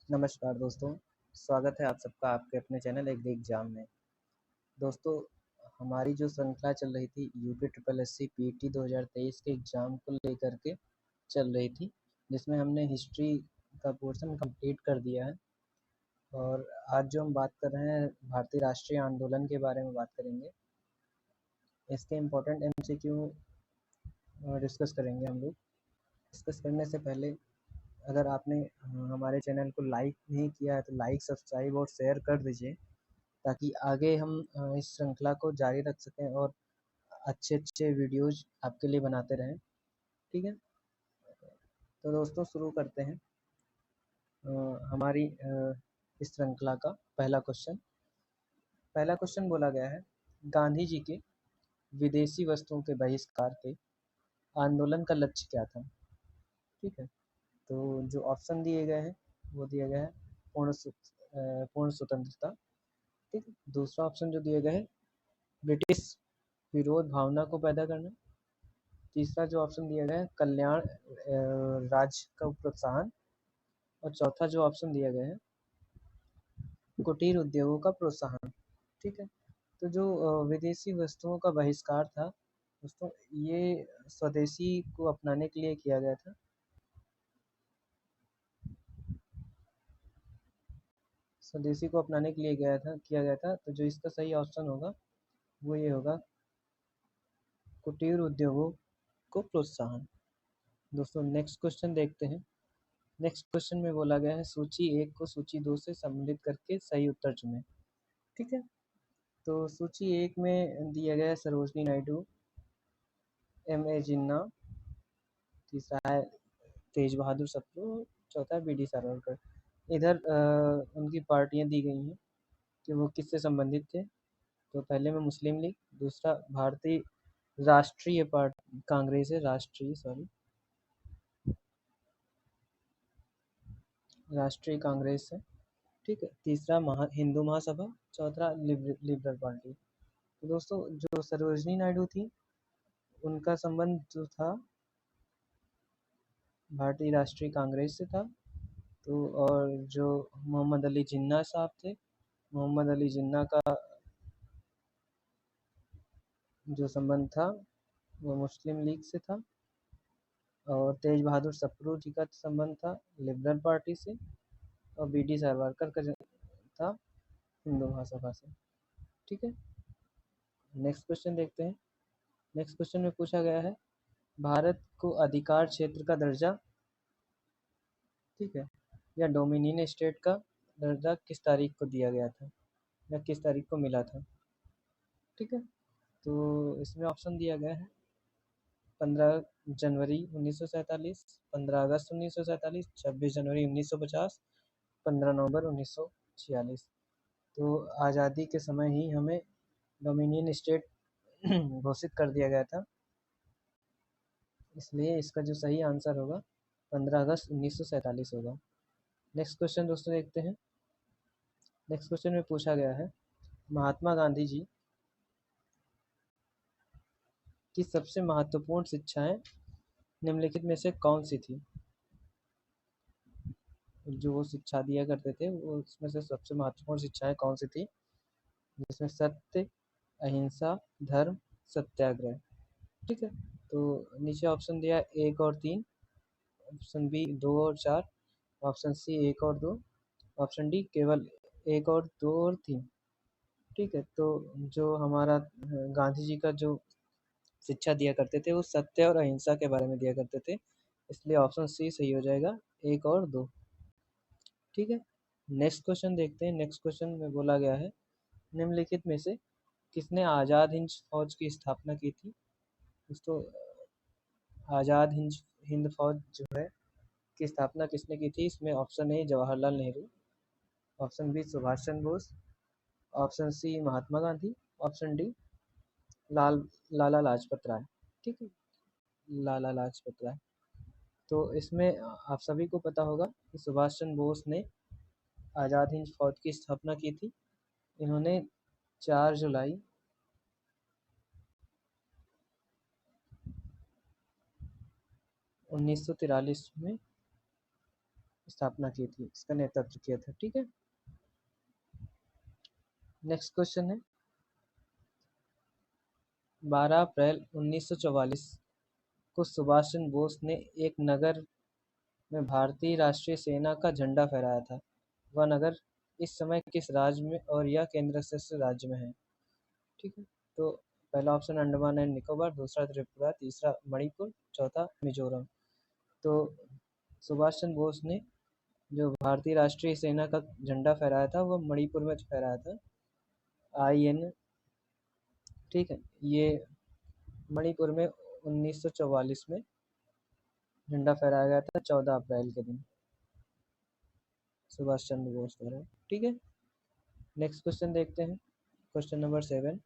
नमस्कार दोस्तों, स्वागत है आप सबका आपके अपने चैनल एक एग्जाम में। दोस्तों, हमारी जो श्रृंखला चल रही थी यूपी ट्रिपल एससी पीटी 2023 के एग्ज़ाम को लेकर के चल रही थी, जिसमें हमने हिस्ट्री का पोर्शन कंप्लीट कर दिया है। और आज जो हम बात कर रहे हैं भारतीय राष्ट्रीय आंदोलन के बारे में बात करेंगे। इसके इम्पोर्टेंट एमसीक्यू डिस्कस करेंगे हम लोग। डिस्कस करने से पहले अगर आपने हमारे चैनल को लाइक नहीं किया है तो लाइक, सब्सक्राइब और शेयर कर दीजिए, ताकि आगे हम इस श्रृंखला को जारी रख सकें और अच्छे अच्छे वीडियोज आपके लिए बनाते रहें। ठीक है, तो दोस्तों शुरू करते हैं हमारी इस श्रृंखला का पहला क्वेश्चन बोला गया है, गांधी जी के विदेशी वस्तुओं के बहिष्कार के आंदोलन का लक्ष्य क्या था। ठीक है, तो जो ऑप्शन दिए गए हैं वो दिया गया है पूर्ण स्वतंत्रता। ठीक है, दूसरा ऑप्शन जो दिया गया है ब्रिटिश विरोध भावना को पैदा करना। तीसरा जो ऑप्शन दिया गया है कल्याण राज्य का प्रोत्साहन। और चौथा जो ऑप्शन दिया गया है कुटीर उद्योगों का प्रोत्साहन। ठीक है, तो जो विदेशी वस्तुओं का बहिष्कार था दोस्तों, ये स्वदेशी को अपनाने के लिए किया गया था। स्वदेशी को अपनाने के लिए किया गया था। तो जो इसका सही ऑप्शन होगा वो ये होगा, कुटीर उद्योगों को प्रोत्साहन। दोस्तों नेक्स्ट क्वेश्चन देखते हैं। नेक्स्ट क्वेश्चन में बोला गया है सूची 1 को सूची 2 से सम्मिलित करके सही उत्तर चुनें। ठीक है, तो सूची 1 में दिया गया है सरोजनी नायडू, M.A. जिन्ना, तीसरा है तेज बहादुर सप्रू, चौथा है B.D. सावरकर। इधर उनकी पार्टियां दी गई हैं कि वो किससे संबंधित थे। तो पहले में मुस्लिम लीग, दूसरा भारतीय राष्ट्रीय पार्टी कांग्रेस है, राष्ट्रीय कांग्रेस है। ठीक है, तीसरा हिंदू महासभा, चौथा लिबरल पार्टी। तो दोस्तों जो सरोजनी नायडू थी उनका संबंध जो था भारतीय राष्ट्रीय कांग्रेस से था। तो और जो मोहम्मद अली जिन्ना साहब थे, मोहम्मद अली जिन्ना का जो संबंध था वो मुस्लिम लीग से था। और तेज बहादुर सप्रू जी का संबंध था लिबरल पार्टी से। और B.D. सावरकर का था हिंदू महासभा से। ठीक है, नेक्स्ट क्वेश्चन देखते हैं। नेक्स्ट क्वेश्चन में पूछा गया है भारत को अधिकार क्षेत्र का दर्जा, ठीक है, या डोमिनियन स्टेट का दर्जा किस तारीख को दिया गया था या किस तारीख को मिला था। ठीक है, तो इसमें ऑप्शन दिया गया है 15 जनवरी 1947, 15 अगस्त 1947, 26 जनवरी 1950, 15 नवंबर 1946। तो आज़ादी के समय ही हमें डोमिनियन स्टेट घोषित कर दिया गया था, इसलिए इसका जो सही आंसर होगा 15 अगस्त 1947 होगा। नेक्स्ट क्वेश्चन दोस्तों देखते हैं। नेक्स्ट क्वेश्चन में पूछा गया है महात्मा गांधी जी की सबसे महत्वपूर्ण शिक्षाएं निम्नलिखित में से कौन सी थी। जो वो शिक्षा दिया करते थे वो उसमें से सबसे महत्वपूर्ण शिक्षाएं कौन सी थी, जिसमें सत्य, अहिंसा, धर्म, सत्याग्रह। ठीक है, तो नीचे ऑप्शन दिया 1 और 3, ऑप्शन बी 2 और 4, ऑप्शन सी 1 और 2, ऑप्शन डी केवल 1 और 2 और 3। ठीक है, तो जो हमारा गांधी जी का जो शिक्षा दिया करते थे वो सत्य और अहिंसा के बारे में दिया करते थे, इसलिए ऑप्शन सी सही हो जाएगा, 1 और 2। ठीक है, नेक्स्ट क्वेश्चन देखते हैं। नेक्स्ट क्वेश्चन में बोला गया है निम्नलिखित में से किसने आज़ाद हिंद फौज की स्थापना की थी। दोस्तों आज़ाद हिंद फौज जो है की स्थापना किसने की थी, इसमें option A Jawaharlal Nehru, option B Subhash Chandra Bose, option C Mahatma Gandhi, option D Lala Lajpat Rai. ठीक है, लाला लाजपत राय। तो इसमें आप सभी को पता होगा कि सुभाष चंद्र बोस ने आज़ाद हिंद फौज की स्थापना की थी। इन्होंने 4 जुलाई 1943 में स्थापना की थी, इसका नेतृत्व किया था। ठीक है, नेक्स्ट क्वेश्चन है 12 अप्रैल 1944 को सुभाष चंद्र बोस ने एक नगर में भारतीय राष्ट्रीय सेना का झंडा फहराया था। वह नगर इस समय किस राज्य में और यह केंद्र शासित राज्य में है? ठीक है, तो पहला ऑप्शन अंडमान एंड निकोबार, दूसरा त्रिपुरा, तीसरा मणिपुर, चौथा मिजोरम। तो सुभाष चंद्र बोस ने जो भारतीय राष्ट्रीय सेना का झंडा फहराया था वो मणिपुर में फहराया था, IN। ठीक है, ये मणिपुर में 1944 में झंडा फहराया गया था 14 अप्रैल के दिन सुभाष चंद्र बोस द्वारा। ठीक है, नेक्स्ट क्वेश्चन देखते हैं, question number 7।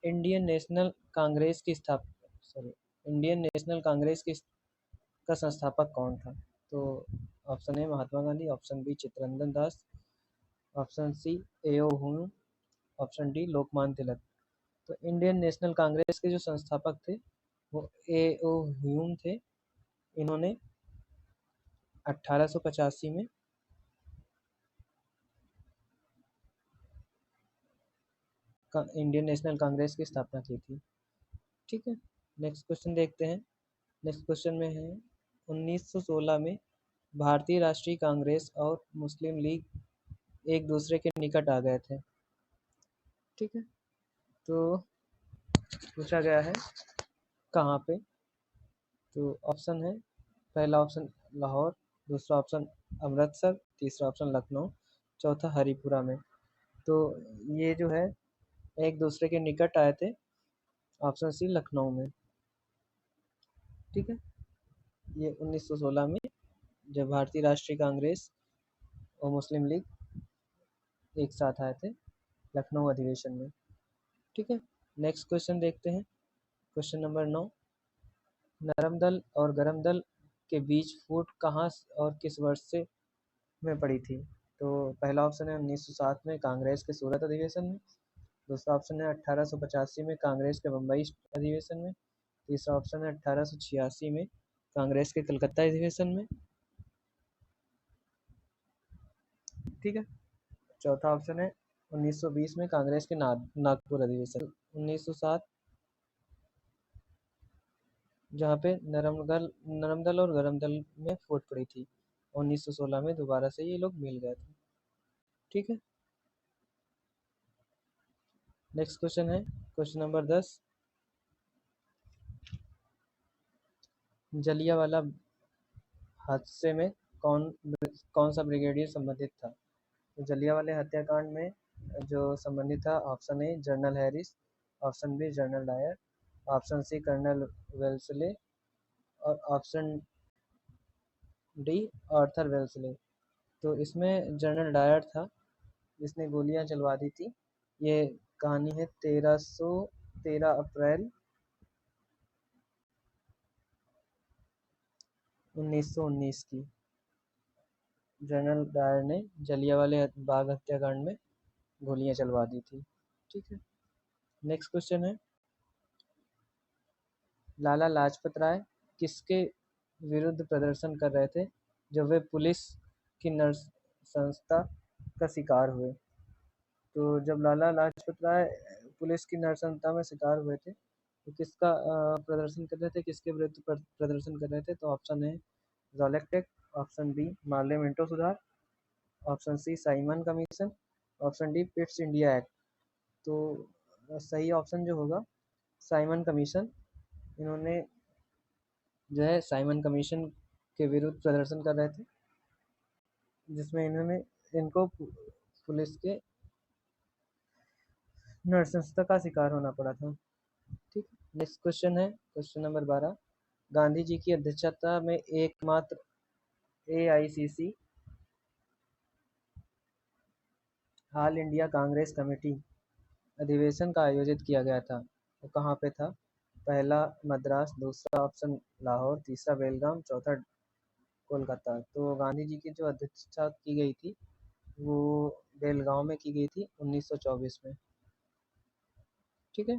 Indian national Congress की इंडियन नेशनल कांग्रेस की का संस्थापक कौन था? तो option A Mahatma Gandhi, option B Chittaranjan Das, option C A.O. Hume, option D Lokmanya Tilak. तो इंडियन नेशनल कांग्रेस के जो संस्थापक थे वो A.O. ह्यूम थे। इन्होंने 1885 में इंडियन नेशनल कांग्रेस की स्थापना की थी। ठीक है, नेक्स्ट क्वेश्चन देखते हैं। नेक्स्ट क्वेश्चन में है 1916 में भारतीय राष्ट्रीय कांग्रेस और मुस्लिम लीग एक दूसरे के निकट आ गए थे। ठीक है, तो पूछा गया है कहाँ पे? तो ऑप्शन है, पहला ऑप्शन लाहौर, दूसरा ऑप्शन अमृतसर, तीसरा ऑप्शन लखनऊ, चौथा हरिपुरा में। तो ये जो है एक दूसरे के निकट आए थे, ऑप्शन सी लखनऊ में। ठीक है, ये 1916 में जब भारतीय राष्ट्रीय कांग्रेस और मुस्लिम लीग एक साथ आए थे लखनऊ अधिवेशन में। ठीक है, नेक्स्ट क्वेश्चन देखते हैं, क्वेश्चन नंबर 9। नरम दल और गरम दल के बीच फूट कहाँ और किस वर्ष से में पड़ी थी? तो पहला ऑप्शन है 1907 में कांग्रेस के सूरत अधिवेशन में, दूसरा ऑप्शन है 1885 में कांग्रेस के बम्बई अधिवेशन में, तीसरा ऑप्शन है 1886 में कांग्रेस के कलकत्ता अधिवेशन में। ठीक है, चौथा ऑप्शन है 1920 में कांग्रेस के नागपुर अधिवेशन। 1907 जहाँ पे नरम दल और गरम दल में फूट पड़ी थी, 1916 में दोबारा से ये लोग मिल गए थे। ठीक है, नेक्स्ट क्वेश्चन है क्वेश्चन नंबर 10। जलियांवाला हादसे में कौन सा ब्रिगेडियर संबंधित था? तो जलियांवाले हत्याकांड में जो संबंधित था, option A general Harris, option B general Dyer, option C colonel Wellesley और ऑप्शन डी आर्थर वेल्सले। तो इसमें जनरल डायर था जिसने गोलियां चलवा दी थी। ये कहानी है 1313 अप्रैल 1919 की। जनरल डायर ने जलियांवाले बाग हत्याकांड में गोलियां चलवा दी थी। ठीक है, नेक्स्ट क्वेश्चन है लाला लाजपत राय किसके विरुद्ध प्रदर्शन कर रहे थे जब वे पुलिस की नरसंस्था का शिकार हुए? तो जब लाला लाजपत राय पुलिस की नरसंस्था में शिकार हुए थे तो किसका प्रदर्शन कर रहे थे, किसके विरुद्ध प्रदर्शन कर रहे थे? तो ऑप्शन है जोलेक्ट act, option B Morley Minto सुधार, option C Simon Commission, option D Pitt's India Act. तो सही ऑप्शन जो होगा साइमन कमीशन। इन्होंने जो है साइमन कमीशन के विरुद्ध प्रदर्शन कर रहे थे जिसमें इनको पुलिस के नरसंस्था का शिकार होना पड़ा था। ठीक, नेक्स्ट क्वेश्चन है क्वेश्चन नंबर 12। गांधी जी की अध्यक्षता में एकमात्र AICC all India Congress committee अधिवेशन का आयोजित किया गया था, वो कहाँ पे था? पहला मद्रास, दूसरा ऑप्शन लाहौर, तीसरा बेलगाम, चौथा कोलकाता। तो गांधी जी की जो अध्यक्षता की गई थी वो बेलगांव में की गई थी 1924 में। ठीक है,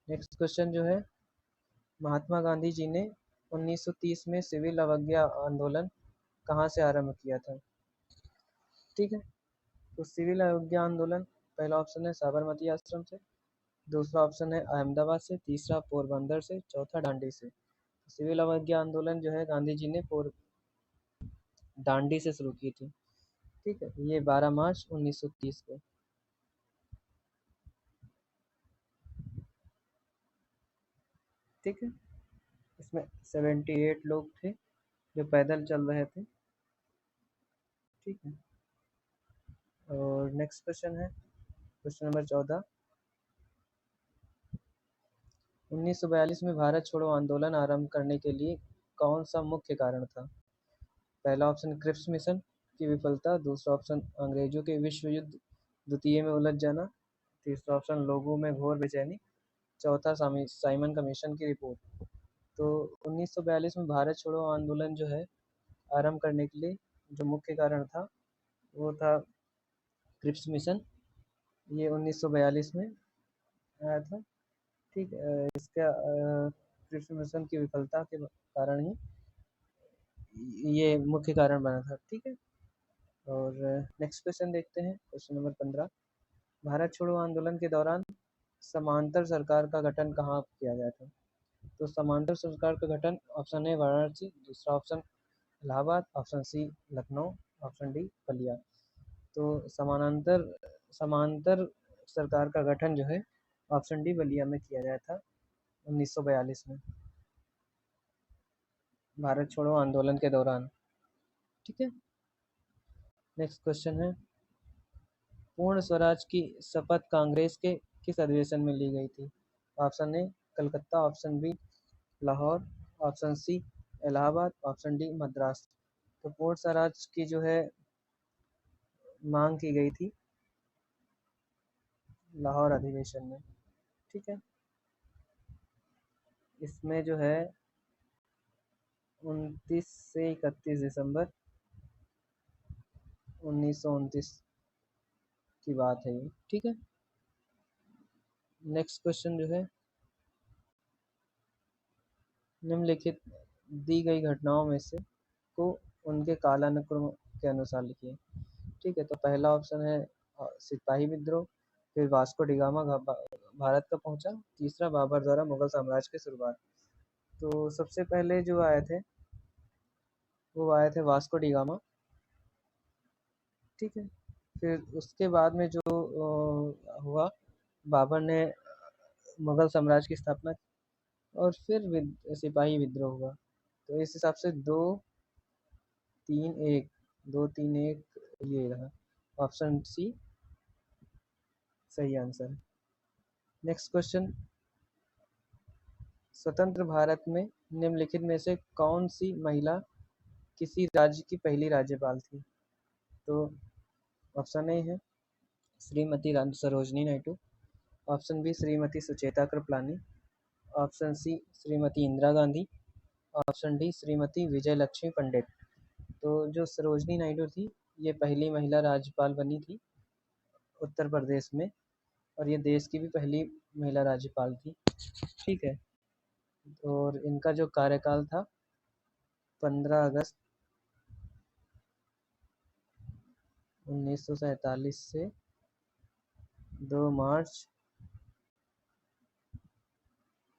नेक्स्ट क्वेश्चन जो है महात्मा गांधी जी ने 1930 में सिविल अवज्ञा आंदोलन कहाँ से आरंभ किया था? ठीक है, तो सिविल अवज्ञा आंदोलन, पहला ऑप्शन है साबरमती आश्रम से, दूसरा ऑप्शन है अहमदाबाद से, तीसरा पोरबंदर से, चौथा दांडी से। सिविल अवज्ञा आंदोलन जो है गांधी जी ने दांडी से शुरू की थी। ठीक है, ये 12 मार्च 1930 को। ठीक है, इसमें 78 लोग थे जो पैदल चल रहे थे। ठीक है, और नेक्स्ट क्वेश्चन है क्वेश्चन नंबर 14। 1942 में भारत छोड़ो आंदोलन आरंभ करने के लिए कौन सा मुख्य कारण था? पहला ऑप्शन क्रिप्स मिशन की विफलता, दूसरा ऑप्शन अंग्रेजों के विश्व युद्ध द्वितीय में उलझ जाना, तीसरा ऑप्शन लोगों में घोर बेचैनी, चौथा साइमन कमीशन की रिपोर्ट। तो 1942 में भारत छोड़ो आंदोलन जो है आरंभ करने के लिए जो मुख्य कारण था वो था क्रिप्स मिशन। ये 1942 में आया था। ठीक है, इसका क्रिप्स मिशन की विफलता के कारण ही ये मुख्य कारण बना था। ठीक है, और नेक्स्ट क्वेश्चन देखते हैं क्वेश्चन नंबर 15। भारत छोड़ो आंदोलन के दौरान समांतर सरकार का गठन कहाँ किया गया था? तो समांतर सरकार का गठन ऑप्शन ए वाराणसी, दूसरा option Allahabad, option C Lucknow, option D Ballia. तो समानांतर समांतर सरकार का गठन जो है ऑप्शन डी बलिया में किया गया था 1942 में, भारत छोड़ो आंदोलन के दौरान। ठीक है, नेक्स्ट क्वेश्चन है पूर्ण स्वराज की शपथ कांग्रेस के किस अधिवेशन में ली गई थी? Option A Calcutta, option B Lahore, option C Allahabad, option D Madras. तो पूर्ण स्वराज की जो है मांग की गई थी लाहौर अधिवेशन में। ठीक है, इसमें जो है 29 से 31 दिसंबर 1929 की बात है ये। ठीक है, नेक्स्ट क्वेश्चन जो है निम्नलिखित दी गई घटनाओं में से को उनके कालानुक्रम के अनुसार लिखिए। ठीक है, तो पहला ऑप्शन है सिपाही विद्रोह, फिर वास्को डिगामा भारत का पहुंचा, तीसरा बाबर द्वारा मुगल साम्राज्य की शुरुआत। तो सबसे पहले जो आए थे वो आए थे वास्को डिगामा। ठीक है, फिर उसके बाद में जो हुआ, बाबर ने मुगल साम्राज्य की स्थापना की, और फिर सिपाही विद्रोह हुआ। तो इस हिसाब से 2-3-1 2-3-1 ये रहा, ऑप्शन सी सही आंसर है। नेक्स्ट क्वेश्चन, स्वतंत्र भारत में निम्नलिखित में से कौन सी महिला किसी राज्य की पहली राज्यपाल थी? तो ऑप्शन ए है Shrimati Sarojini Naidu, option B Shrimati Sucheta Kripalani, option C Shrimati Indira Gandhi, option D Shrimati Vijaya Lakshmi Pandit. तो जो सरोजनी नायडू थी ये पहली महिला राज्यपाल बनी थी उत्तर प्रदेश में, और ये देश की भी पहली महिला राज्यपाल थी। ठीक है, और इनका जो कार्यकाल था 15 अगस्त 1947 से 2 मार्च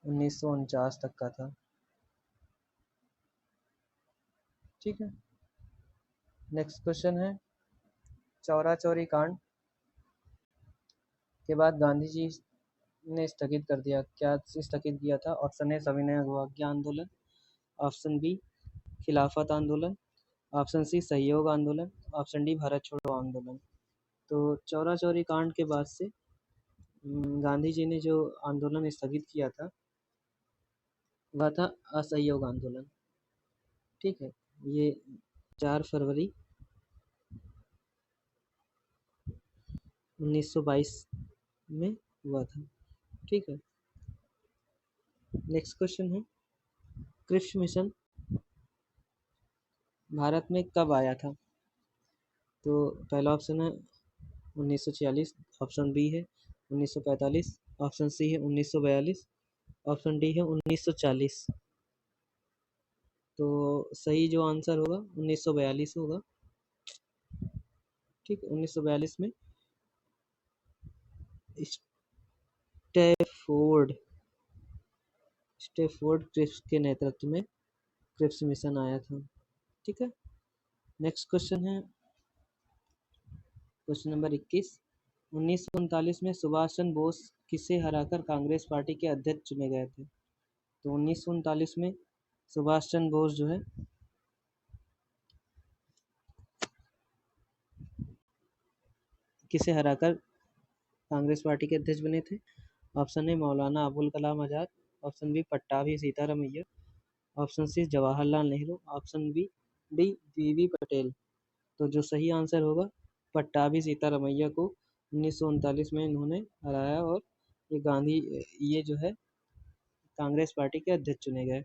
1949 तक का था। ठीक है, नेक्स्ट क्वेश्चन है चौरा चौरी कांड के बाद गांधी जी ने स्थगित कर दिया, क्या स्थगित किया था? ऑप्शन ए सविनय अवज्ञा आंदोलन, ऑप्शन बी खिलाफत आंदोलन, ऑप्शन सी सहयोग आंदोलन, ऑप्शन डी भारत छोड़ो आंदोलन। तो चौरा चौरी कांड के बाद से गांधी जी ने जो आंदोलन स्थगित किया था वह था असहयोग आंदोलन। ठीक है, ये 4 फरवरी 1922 में हुआ था। ठीक है, नेक्स्ट क्वेश्चन है क्रिप्स मिशन भारत में कब आया था? तो पहला ऑप्शन है 1946, ऑप्शन बी है 1945, ऑप्शन सी है 1942, ऑप्शन डी है 1940। तो सही जो आंसर होगा 1942 होगा। ठीक है, 1942 में स्टैफोर्ड स्टैफोर्ड क्रिप्स के नेतृत्व में क्रिप्स मिशन आया था। ठीक है, नेक्स्ट क्वेश्चन है क्वेश्चन नंबर 21। 1939 में सुभाष चंद्र बोस किसे हराकर कांग्रेस पार्टी के अध्यक्ष चुने गए थे? तो 1939 में सुभाष चंद्र बोस जो है किसे हराकर कांग्रेस पार्टी के अध्यक्ष बने थे? Option A Maulana Abul Kalam Azad, option B Pattabhi Sitaramayya, option C Jawaharlal Nehru, option B D V V Patel. तो जो सही आंसर होगा पट्टाभी सीतारामैया को 1939 में इन्होंने हराया और ये जो है कांग्रेस पार्टी के अध्यक्ष चुने गए।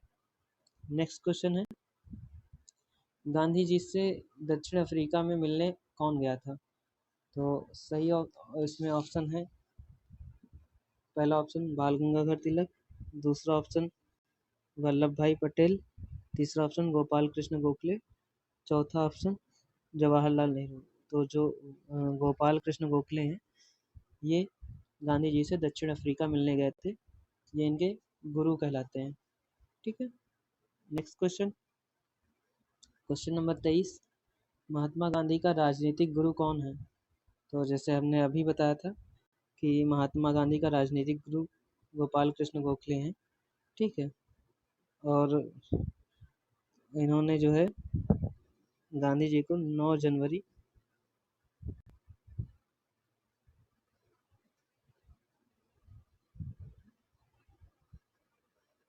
नेक्स्ट क्वेश्चन है गांधी जी से दक्षिण अफ्रीका में मिलने कौन गया था? तो सही इसमें ऑप्शन है पहला ऑप्शन बाल गंगाधर तिलक, दूसरा ऑप्शन वल्लभ भाई पटेल, तीसरा ऑप्शन गोपाल कृष्ण गोखले, चौथा ऑप्शन जवाहरलाल नेहरू। तो जो गोपाल कृष्ण गोखले हैं ये गांधी जी से दक्षिण अफ्रीका मिलने गए थे, ये इनके गुरु कहलाते हैं। ठीक है, next question question number 23। Mahatma Gandhi का राजनीतिक गुरु कौन है? तो जैसे हमने अभी बताया था कि महात्मा गांधी का राजनीतिक गुरु गोपाल कृष्ण गोखले हैं। ठीक है, और इन्होंने जो है गांधी जी को 9 जनवरी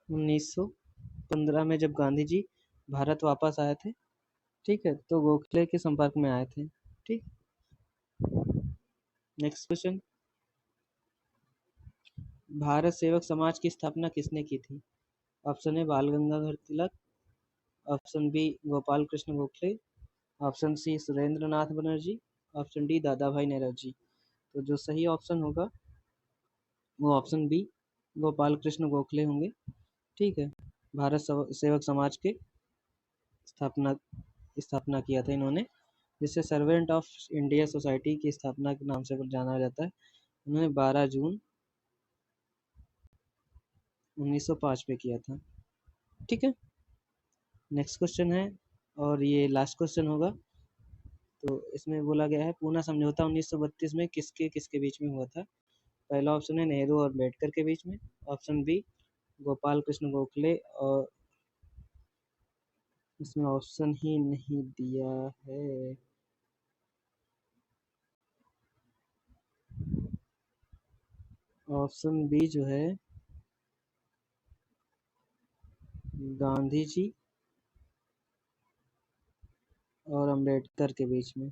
1915 में जब गांधी जी भारत वापस आए थे, ठीक है, तो गोखले के संपर्क में आए थे। ठीक, नेक्स्ट क्वेश्चन भारत सेवक समाज की स्थापना किसने की थी? Option A Bal Gangadhar Tilak, option B Gopal Krishna Gokhale, option C Surendra Nath Banerjee, option D Dada Bhai Naoroji. तो जो सही ऑप्शन होगा वो ऑप्शन बी गोपाल कृष्ण गोखले होंगे। ठीक है, भारत सेवक समाज के स्थापना स्थापना किया था इन्होंने, जिसे सर्वेंट ऑफ इंडिया सोसाइटी की स्थापना के नाम से जाना जाता है। उन्होंने 12 जून 1905 में किया था। ठीक है, नेक्स्ट क्वेश्चन है और ये लास्ट क्वेश्चन होगा। तो इसमें बोला गया है पूना समझौता 1932 में किसके किसके बीच में हुआ था? पहला ऑप्शन है नेहरू और अम्बेडकर के बीच में, ऑप्शन बी गोपाल कृष्ण गोखले, और इसमें ऑप्शन ही नहीं दिया है। ऑप्शन बी जो है गांधी जी और अम्बेडकर के बीच में।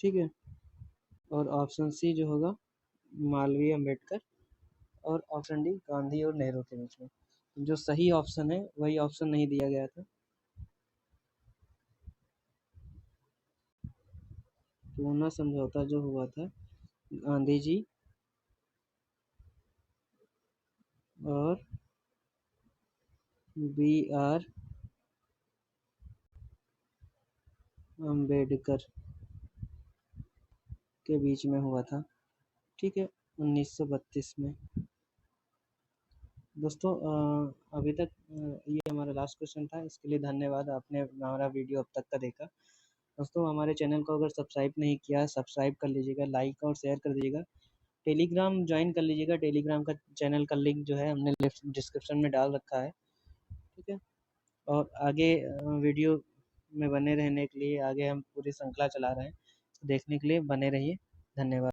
ठीक है, और ऑप्शन सी जो होगा मालवीय अम्बेडकर, और ऑप्शन डी गांधी और नेहरू के बीच में। जो सही ऑप्शन है वही ऑप्शन नहीं दिया गया था। पूना समझौता जो हुआ था गांधी जी और बी आर अम्बेडकर के बीच में हुआ था। ठीक है, 1932 में। दोस्तों अभी तक ये हमारा लास्ट क्वेश्चन था। इसके लिए धन्यवाद, आपने हमारा वीडियो अब तक का देखा। दोस्तों हमारे चैनल को अगर सब्सक्राइब नहीं किया सब्सक्राइब कर लीजिएगा, लाइक और शेयर कर दीजिएगा, टेलीग्राम ज्वाइन कर लीजिएगा। टेलीग्राम का चैनल का लिंक जो है हमने डिस्क्रिप्शन में डाल रखा है। ठीक है, और आगे वीडियो में बने रहने के लिए आगे हम पूरी श्रृंखला चला रहे हैं, देखने के लिए बने रहिए। धन्यवाद।